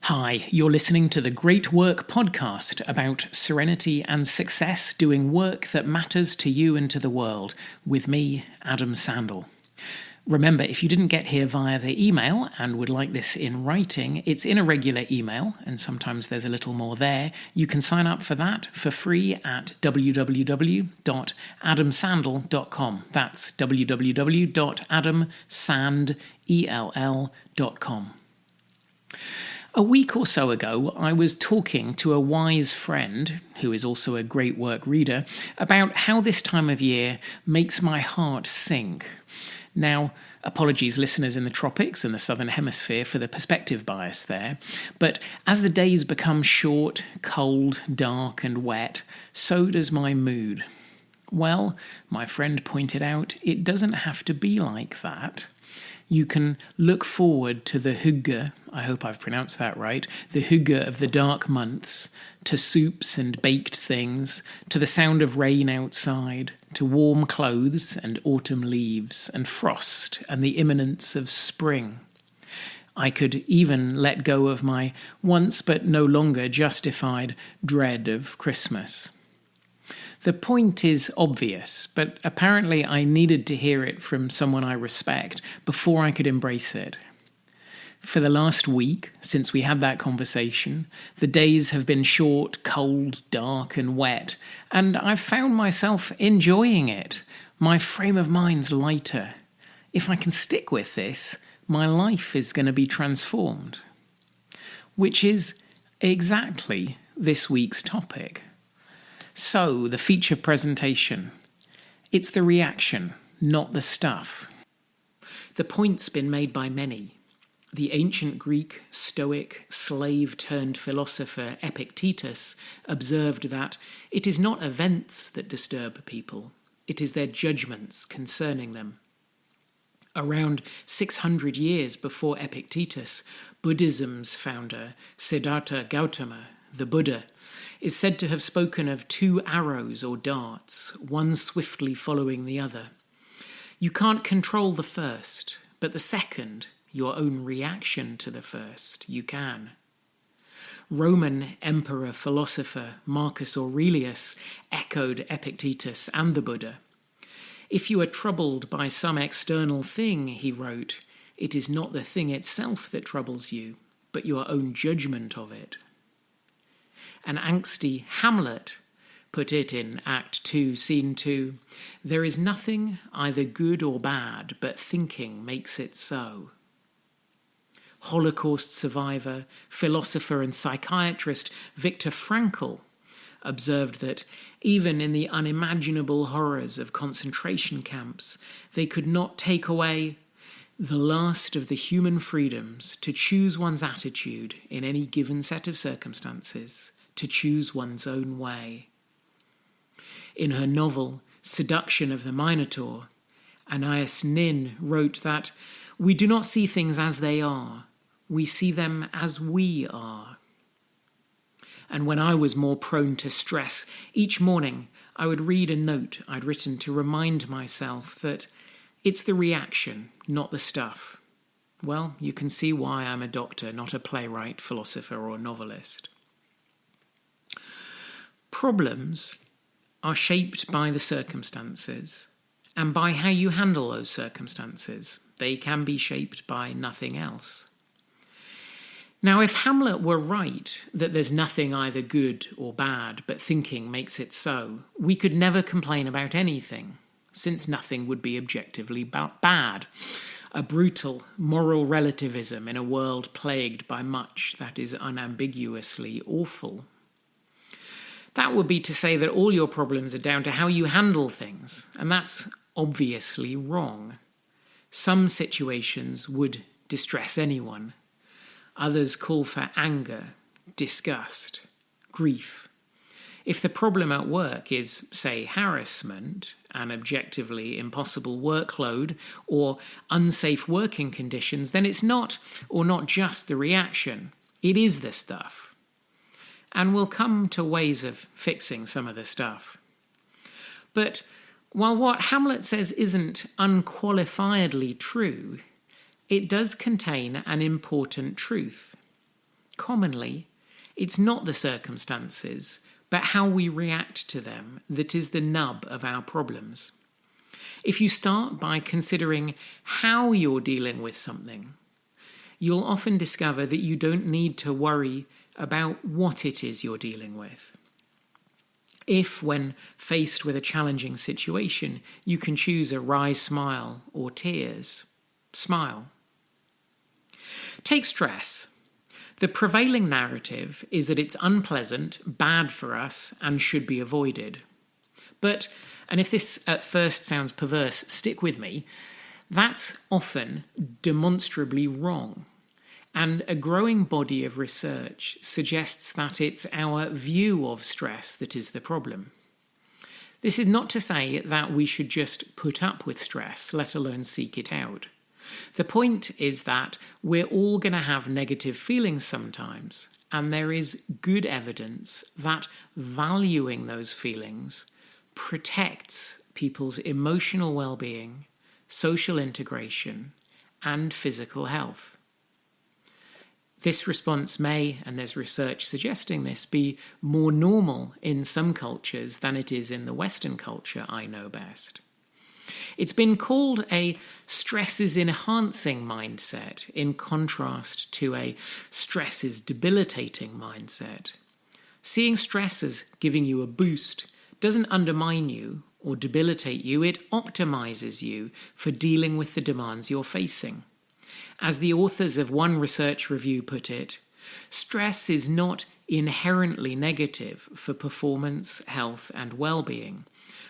Hi, you're listening to the Great Work podcast about serenity and success doing work that matters to you and to the world, with me, Adam Sandel. Remember, if you didn't get here via the email and would like this in writing, it's in a regular email, and sometimes there's a little more there. You can sign up for that for free at www.adamsandel.com. That's www.adamsandel.com. A week or so ago, I was talking to a wise friend, who is also a great work reader, about how this time of year makes my heart sink. Now, apologies listeners in the tropics and the southern hemisphere for the perspective bias there, but as the days become short, cold, dark and wet, so does my mood. Well, my friend pointed out, it doesn't have to be like that. You can look forward to the hygge, I hope I've pronounced that right, the hygge of the dark months, to soups and baked things, to the sound of rain outside, to warm clothes and autumn leaves, and frost and the imminence of spring. I could even let go of my once but no longer justified dread of Christmas. The point is obvious, but apparently I needed to hear it from someone I respect before I could embrace it. For the last week, since we had that conversation, the days have been short, cold, dark and wet, and I've found myself enjoying it. My frame of mind's lighter. If I can stick with this, my life is going to be transformed. Which is exactly this week's topic. So, the feature presentation. It's the reaction, not the stuff. The point's been made by many. The ancient Greek, Stoic, slave-turned-philosopher Epictetus observed that it is not events that disturb people, it is their judgments concerning them. Around 600 years before Epictetus, Buddhism's founder, Siddhartha Gautama, the Buddha, is said to have spoken of two arrows or darts, one swiftly following the other. You can't control the first, but the second, your own reaction to the first, you can. Roman emperor-philosopher Marcus Aurelius echoed Epictetus and the Buddha. If you are troubled by some external thing, he wrote, it is not the thing itself that troubles you, but your own judgment of it. An angsty Hamlet put it in Act 2, Scene 2, there is nothing either good or bad, but thinking makes it so. Holocaust survivor, philosopher and psychiatrist Viktor Frankl observed that even in the unimaginable horrors of concentration camps, they could not take away the last of the human freedoms to choose one's attitude in any given set of circumstances, to choose one's own way. In her novel, Seduction of the Minotaur, Anais Nin wrote that we do not see things as they are, we see them as we are. And when I was more prone to stress, each morning I would read a note I'd written to remind myself that it's the reaction, not the stuff. Well, you can see why I'm a doctor, not a playwright, philosopher or novelist. Problems are shaped by the circumstances and by how you handle those circumstances. They can be shaped by nothing else. Now, if Hamlet were right that there's nothing either good or bad, but thinking makes it so, we could never complain about anything, since nothing would be objectively bad. A brutal moral relativism in a world plagued by much that is unambiguously awful. That would be to say that all your problems are down to how you handle things, and that's obviously wrong. Some situations would distress anyone. Others call for anger, disgust, grief. If the problem at work is, say, harassment, an objectively impossible workload, or unsafe working conditions, then it's not just the reaction. It is the stuff. And we'll come to ways of fixing some of the stuff. But while what Hamlet says isn't unqualifiedly true, it does contain an important truth. Commonly, it's not the circumstances, but how we react to them that is the nub of our problems. If you start by considering how you're dealing with something, you'll often discover that you don't need to worry about what it is you're dealing with. If, when faced with a challenging situation, you can choose a wry smile or tears, smile. Take stress. The prevailing narrative is that it's unpleasant, bad for us, and should be avoided. But, and if this at first sounds perverse, stick with me, that's often demonstrably wrong. And a growing body of research suggests that it's our view of stress that is the problem. This is not to say that we should just put up with stress, let alone seek it out. The point is that we're all going to have negative feelings sometimes, and there is good evidence that valuing those feelings protects people's emotional well-being, social integration, and physical health. This response may, and there's research suggesting this, be more normal in some cultures than it is in the Western culture I know best. It's been called a stress is enhancing mindset in contrast to a stress is debilitating mindset. Seeing stress as giving you a boost doesn't undermine you or debilitate you, it optimizes you for dealing with the demands you're facing. As the authors of one research review put it, stress is not inherently negative for performance, health, and well-being,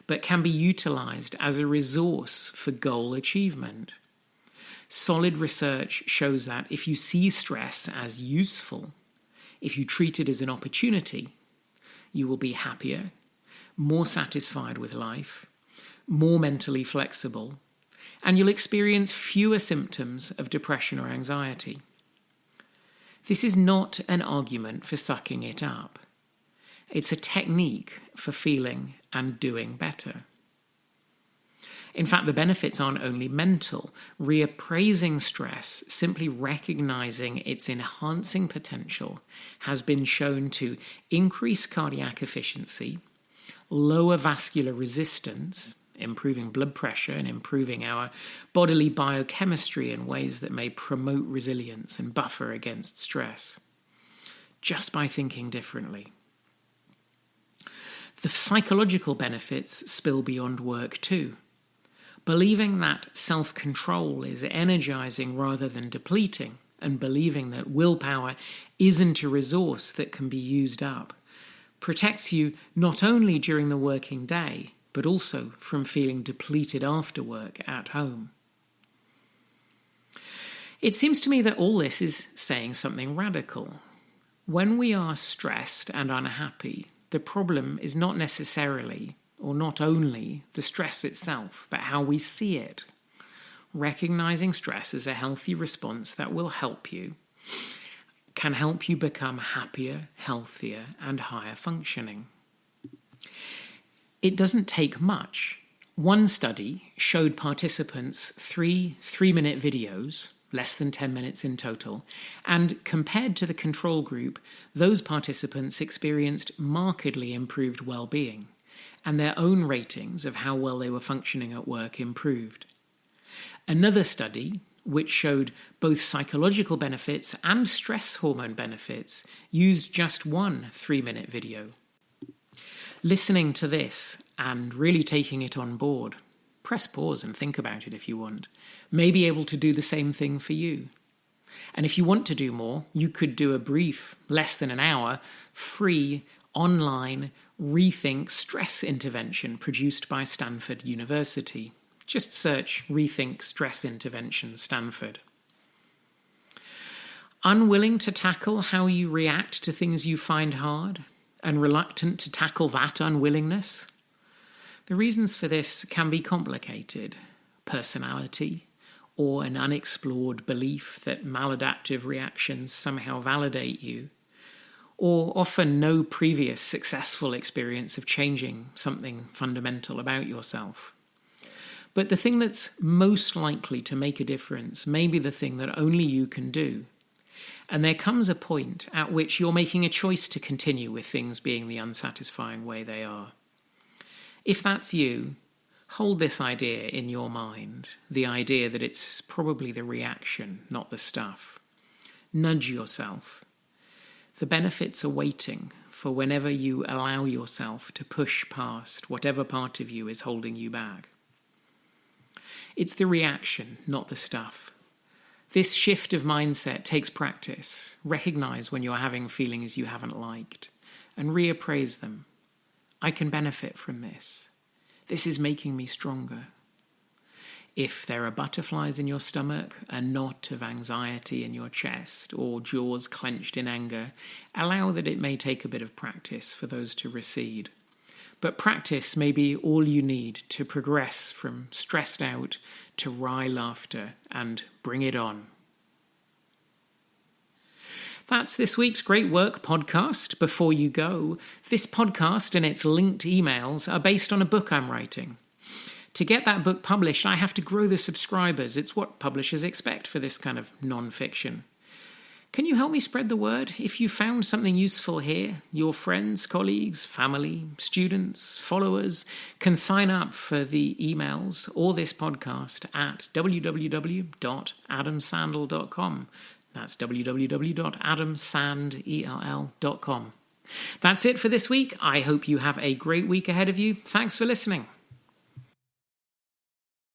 but can be utilized as a resource for goal achievement. Solid research shows that if you see stress as useful, if you treat it as an opportunity, you will be happier, more satisfied with life, more mentally flexible, and you'll experience fewer symptoms of depression or anxiety. This is not an argument for sucking it up. It's a technique for feeling and doing better. In fact, the benefits aren't only mental. Reappraising stress, simply recognizing its enhancing potential, has been shown to increase cardiac efficiency, lower vascular resistance, improving blood pressure and improving our bodily biochemistry in ways that may promote resilience and buffer against stress, just by thinking differently. The psychological benefits spill beyond work too. Believing that self-control is energizing rather than depleting, and believing that willpower isn't a resource that can be used up, protects you not only during the working day, but also from feeling depleted after work at home. It seems to me that all this is saying something radical. When we are stressed and unhappy, the problem is not necessarily, or not only, the stress itself, but how we see it. Recognizing stress as a healthy response that will help you, can help you become happier, healthier, and higher functioning. It doesn't take much. One study showed participants three-minute videos, less than 10 minutes in total, and compared to the control group, those participants experienced markedly improved well-being, and their own ratings of how well they were functioning at work improved. Another study, which showed both psychological benefits and stress hormone benefits, used just one 3-minute video. Listening to this and really taking it on board, press pause and think about it if you want, may be able to do the same thing for you. And if you want to do more, you could do a brief, less than an hour, free, online, Rethink Stress Intervention produced by Stanford University. Just search Rethink Stress Intervention Stanford. Unwilling to tackle how you react to things you find hard, and reluctant to tackle that unwillingness? The reasons for this can be complicated. Personality, or an unexplored belief that maladaptive reactions somehow validate you, or often no previous successful experience of changing something fundamental about yourself. But the thing that's most likely to make a difference may be the thing that only you can do. And there comes a point at which you're making a choice to continue with things being the unsatisfying way they are. If that's you, hold this idea in your mind, the idea that it's probably the reaction, not the stuff. Nudge yourself. The benefits are waiting for whenever you allow yourself to push past whatever part of you is holding you back. It's the reaction, not the stuff. This shift of mindset takes practice. Recognize when you're having feelings you haven't liked and reappraise them. I can benefit from this. This is making me stronger. If there are butterflies in your stomach, a knot of anxiety in your chest, or jaws clenched in anger, allow that it may take a bit of practice for those to recede. But practice may be all you need to progress from stressed out to wry laughter and bring it on. That's this week's Great Work podcast. Before you go, this podcast and its linked emails are based on a book I'm writing. To get that book published, I have to grow the subscribers. It's what publishers expect for this kind of non-fiction. Can you help me spread the word? If you found something useful here, your friends, colleagues, family, students, followers can sign up for the emails or this podcast at www.adamsandel.com. That's www.adamsandel.com. That's it for this week. I hope you have a great week ahead of you. Thanks for listening.